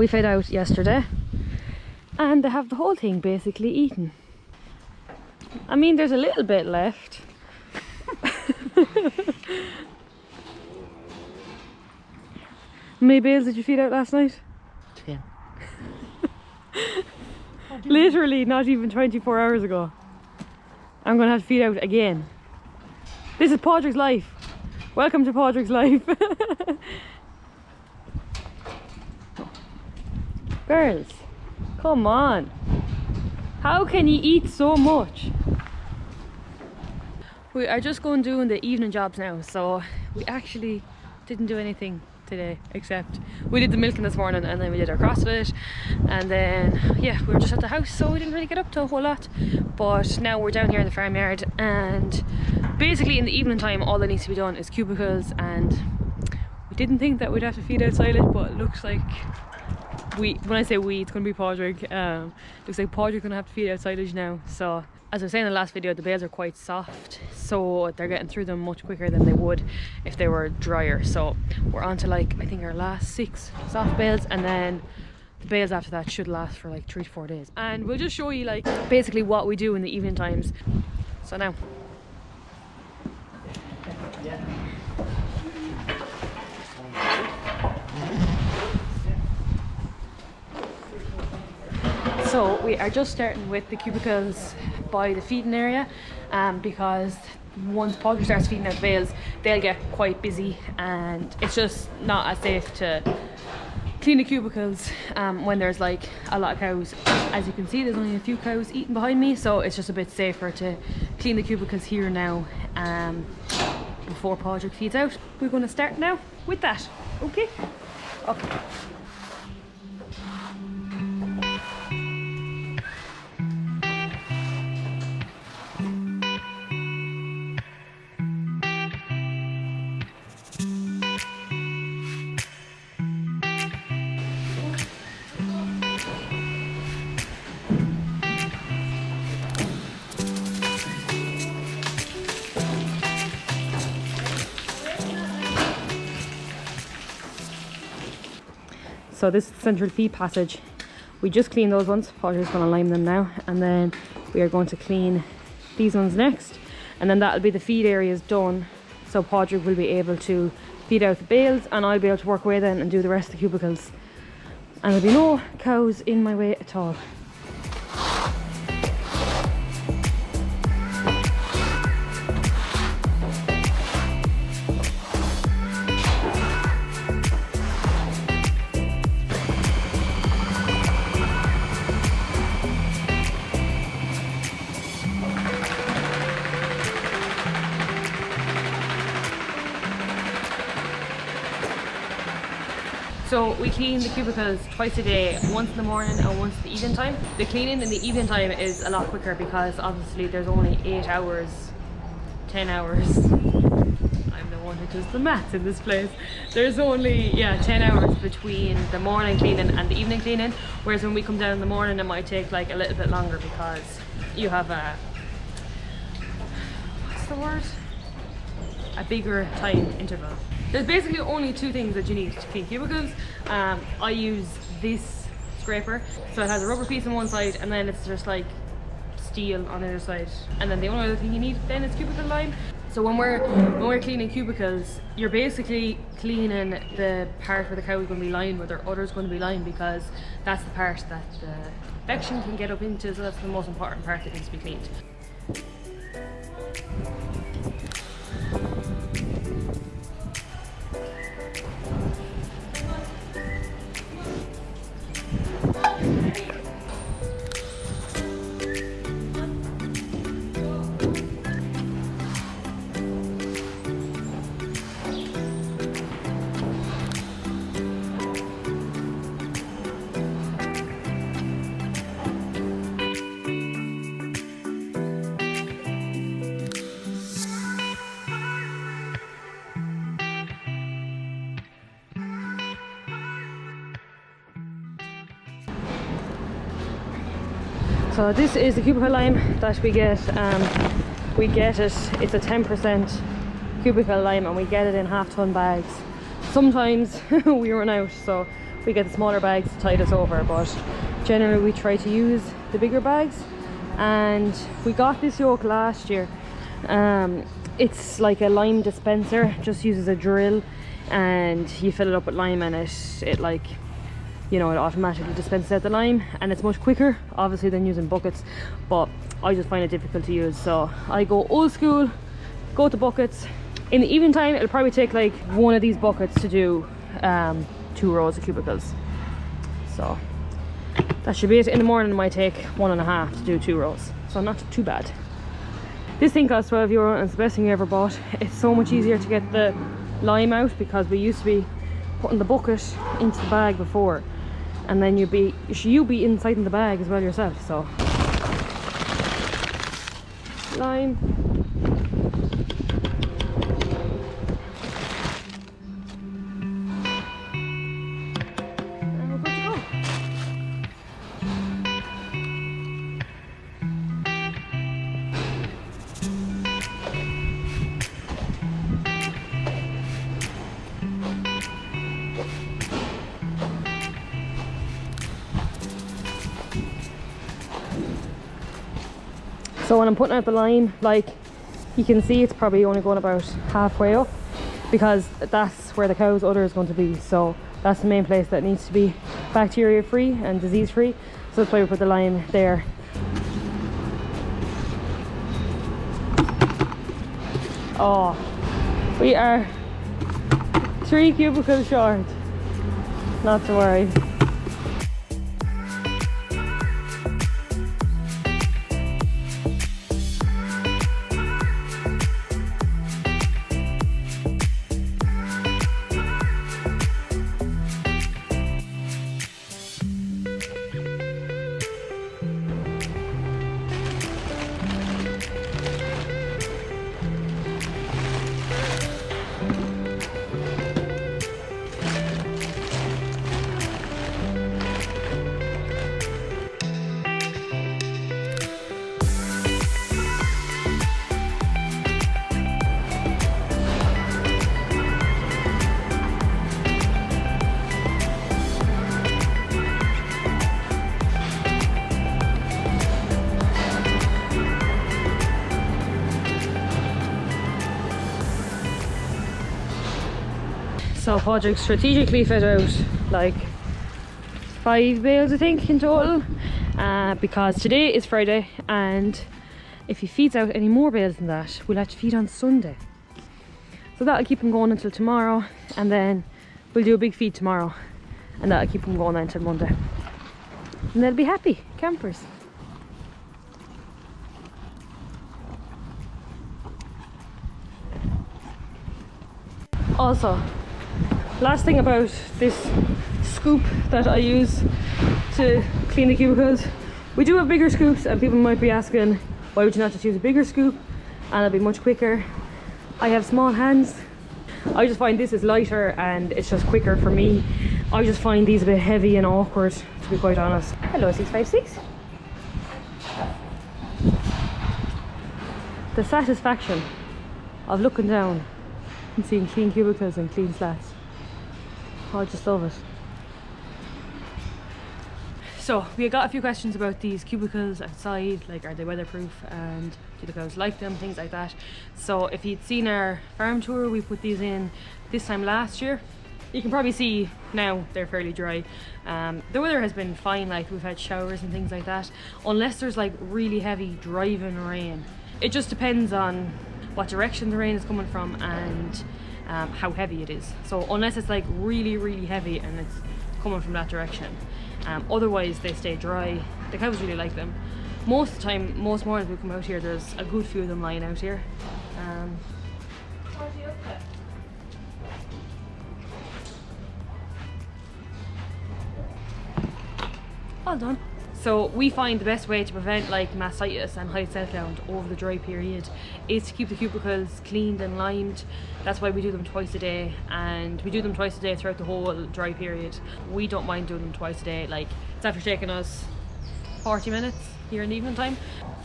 We fed out yesterday and they have the whole thing basically eaten. I mean, there's a little bit left. How many bales did you feed out last night? 10. Literally not even 24 hours ago. I'm gonna have to feed out again. This is Padraig's life. Welcome to Padraig's life. Girls, come on. How can you eat so much? We are just going doing the evening jobs now, so we actually didn't do anything today, except we did the milking this morning and then we did our CrossFit, and then yeah, we were just at the house, so we didn't really get up to a whole lot. But now we're down here in the farmyard, and basically in the evening time all that needs to be done is cubicles, and we didn't think that we'd have to feed out silage, but it looks like when I say we, it's going to be Padraig. Looks like Padraig's going to have to feed out silage now. So as I was saying in the last video, the bales are quite soft, so they're getting through them much quicker than they would if they were drier. So we're on to like, I think our last 6 soft bales, and then the bales after that should last for like 3 to 4 days. And we'll just show you like basically what we do in the evening times. So now. So we are just starting with the cubicles by the feeding area, because once Padraig starts feeding out the bales, they'll get quite busy, and it's just not as safe to clean the cubicles when there's like a lot of cows. As you can see, there's only a few cows eating behind me, so it's just a bit safer to clean the cubicles here now before Padraig feeds out. We're going to start now with that. Okay? Up. So this is the central feed passage. We just cleaned those ones. Padraig's going to lime them now, and then we are going to clean these ones next, and then that'll be the feed areas done. So Padraig will be able to feed out the bales, and I'll be able to work away then and do the rest of the cubicles, and there'll be no cows in my way at all. So we clean the cubicles twice a day, once in the morning and once in the evening time. The cleaning in the evening time is a lot quicker because obviously there's only 8 hours, 10 hours. I'm the one who does the maths in this place. There's only 10 hours between the morning cleaning and the evening cleaning, whereas when we come down in the morning it might take like a little bit longer because you have a, what's the word? A bigger time interval. There's basically only 2 things that you need to clean cubicles. I use this scraper, so it has a rubber piece on one side and then it's just like steel on the other side. And then the only other thing you need then is cubicle lime. So when we're cleaning cubicles, you're basically cleaning the part where the cow is going to be lying, where their udder is going to be lying, because that's the part that the infection can get up into, so that's the most important part that needs to be cleaned. So this is the cubicle lime that we get. It's a 10% cubicle lime, and we get it in half-ton bags. Sometimes we run out, so we get the smaller bags to tide us over, but generally we try to use the bigger bags. And we got this yoke last year. It's like a lime dispenser, just uses a drill and you fill it up with lime, and it like, you know, it automatically dispenses out the lime, and it's much quicker obviously than using buckets, but I just find it difficult to use, so I go old school, go to buckets. In the evening time it'll probably take like one of these buckets to do 2 rows of cubicles, so that should be it. In the morning it might take 1.5 to do 2 rows, so not too bad. This thing costs €12 and it's the best thing I ever bought. It's so much easier to get the lime out, because we used to be putting the bucket into the bag before, and then you'd be inside in the bag as well yourself. So lime. And we're good to go. So when I'm putting out the lime, like you can see, it's probably only going about halfway up, because that's where the cow's udder is going to be. So that's the main place that needs to be bacteria free and disease free. So that's why we put the lime there. Oh, we are 3 cubicles short. Not to worry. So Padraig strategically fed out like 5 bales I think in total, because today is Friday, and if he feeds out any more bales than that, we'll have to feed on Sunday. So that'll keep him going until tomorrow, and then we'll do a big feed tomorrow, and that'll keep him going then until Monday. And they'll be happy campers. Also, last thing about this scoop that I use to clean the cubicles, we do have bigger scoops, and people might be asking, why would you not just use a bigger scoop and it'll be much quicker? I have small hands. I just find this is lighter and it's just quicker for me. I just find these a bit heavy and awkward, to be quite honest. Hello 656. The satisfaction of looking down and seeing clean cubicles and clean slats. I just love it. So we got a few questions about these cubicles outside, like are they weatherproof and do the cows like them, things like that. So if you'd seen our farm tour, we put these in this time last year. You can probably see now they're fairly dry. The weather has been fine, like we've had showers and things like that, unless there's like really heavy driving rain. It just depends on what direction the rain is coming from and how heavy it is. So unless it's like really heavy and it's coming from that direction, otherwise they stay dry. The cows really like them. Most of the time, most mornings we come out here, there's a good few of them lying out here. Well done. So we find the best way to prevent like mastitis and high settle over the dry period is to keep the cubicles cleaned and limed. That's why we do them twice a day, and we do them twice a day throughout the whole dry period. We don't mind doing them twice a day. Like, it's after taking us 40 minutes here in the evening time.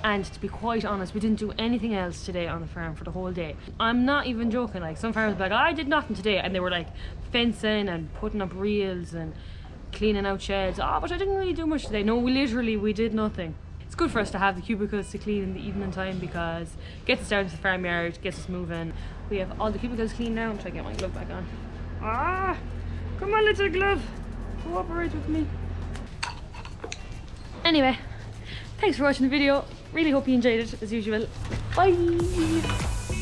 And to be quite honest, we didn't do anything else today on the farm for the whole day. I'm not even joking. Like, some farmers were like, I did nothing today, and they were like fencing and putting up reels and cleaning out sheds. Oh, but I didn't really do much today. No, we did nothing. It's good for us to have the cubicles to clean in the evening time because it gets us down to the farmyard, gets us moving. We have all the cubicles clean now. I'm trying to get my glove back on. Ah, come on, little glove, cooperate with me. Anyway, thanks for watching the video. Really hope you enjoyed it as usual. Bye.